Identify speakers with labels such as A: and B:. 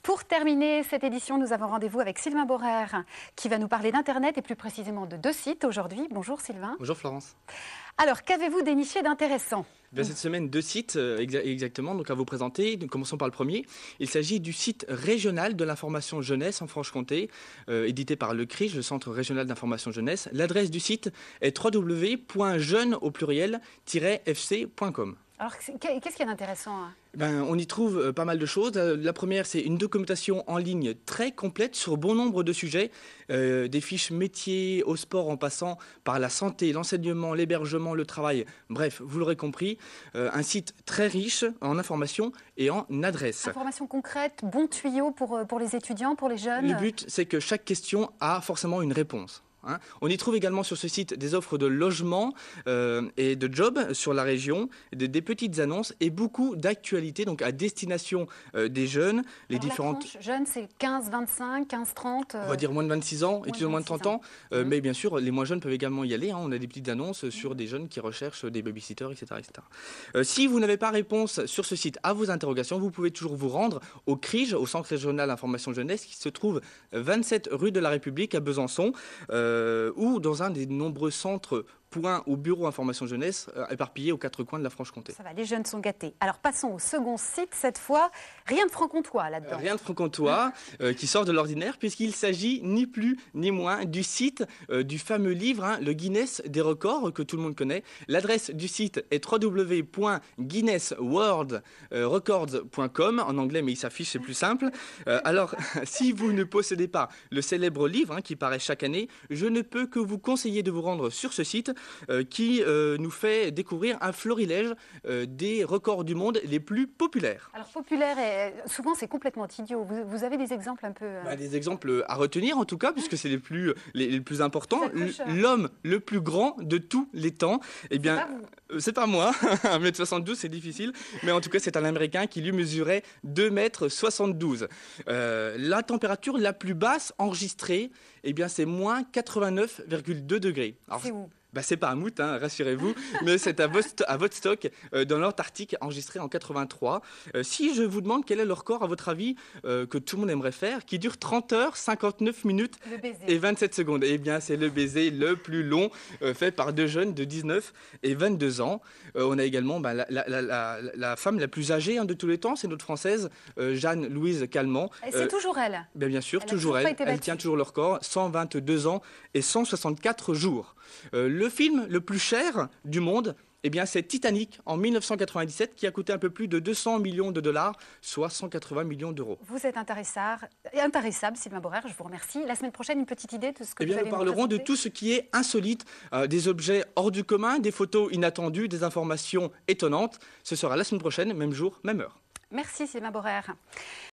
A: Pour terminer cette édition, nous avons rendez-vous avec Sylvain Borer qui va nous parler d'Internet et plus précisément de 2 sites aujourd'hui. Bonjour Sylvain.
B: Bonjour Florence.
A: Alors, qu'avez-vous déniché d'intéressant ?
B: Cette semaine, 2 sites exactement donc à vous présenter. Donc, commençons par le premier. Il s'agit du site régional de l'information jeunesse en Franche-Comté, édité par le CRIJ, le Centre régional d'information jeunesse. L'adresse du site est www.jeune-fc.com.
A: Alors, qu'est-ce qu'il y a d'intéressant ?
B: On y trouve pas mal de choses. La première, c'est une documentation en ligne très complète sur bon nombre de sujets, des fiches métiers au sport en passant par la santé, l'enseignement, l'hébergement, le travail. Bref, vous l'aurez compris, un site très riche en informations et en adresses.
A: Informations concrètes, bons tuyaux pour les étudiants, pour les jeunes.
B: Le but, c'est que chaque question a forcément une réponse. On y trouve également sur ce site des offres de logement et de jobs sur la région, des petites annonces et beaucoup d'actualités donc à destination des jeunes.
A: Les différentes la tranche jeunes, c'est 15, 25, 15, 30.
B: On va dire moins de 26 ans, étudiants moins de 30 ans. Mais bien sûr, les moins jeunes peuvent également y aller. On a des petites annonces sur des jeunes qui recherchent des babysitters, etc. Si vous n'avez pas réponse sur ce site à vos interrogations, vous pouvez toujours vous rendre au CRIJ, au Centre régional d'information jeunesse, qui se trouve 27 rue de la République à Besançon. Ou dans un des nombreux centres points ou bureaux information jeunesse éparpillés aux 4 coins de la Franche-Comté.
A: Ça va, les jeunes sont gâtés. Alors passons au second site, cette fois, rien de franc-comtois là-dedans.
B: Rien de franc-comtois qui sort de l'ordinaire puisqu'il s'agit ni plus ni moins du site du fameux livre, le Guinness des records que tout le monde connaît. L'adresse du site est www.guinnessworldrecords.com en anglais, mais il s'affiche, c'est plus simple. Alors, si vous ne possédez pas le célèbre livre qui paraît chaque année, je ne peux que vous conseiller de vous rendre sur ce site qui nous fait découvrir un florilège des records du monde les plus populaires.
A: Alors populaire, souvent c'est complètement idiot. Vous avez des exemples un peu...
B: Des exemples à retenir en tout cas, puisque c'est les plus importants. L'homme le plus grand de tous les temps, c'est pas moi, 1m72 c'est difficile, mais en tout cas c'est un Américain qui lui mesurait 2m72. La température la plus basse enregistrée, c'est moins 89,2 degrés. Alors,
A: c'est où ?
B: C'est pas à Mout, rassurez-vous, mais c'est à Vostok, dans l'Antarctique, enregistré en 83. Si je vous demande quel est le record, à votre avis, que tout le monde aimerait faire, qui dure 30 heures, 59 minutes et 27 secondes. C'est le baiser le plus long, fait par 2 jeunes de 19 et 22 ans. On a également la femme la plus âgée de tous les temps, c'est notre Française, Jeanne-Louise Calment.
A: Et c'est toujours elle.
B: Bien sûr, toujours elle. Elle tient toujours le record, 122 ans et 164 jours. Le film le plus cher du monde, c'est Titanic en 1997 qui a coûté un peu plus de 200 millions de dollars, soit 180 millions d'euros.
A: Vous êtes intarissable, Sylvain Borer, je vous remercie. La semaine prochaine, une petite idée de ce que vous allez nous présenter ?
B: Nous parlerons de tout ce qui est insolite, des objets hors du commun, des photos inattendues, des informations étonnantes. Ce sera la semaine prochaine, même jour, même heure.
A: Merci Sylvain Borer.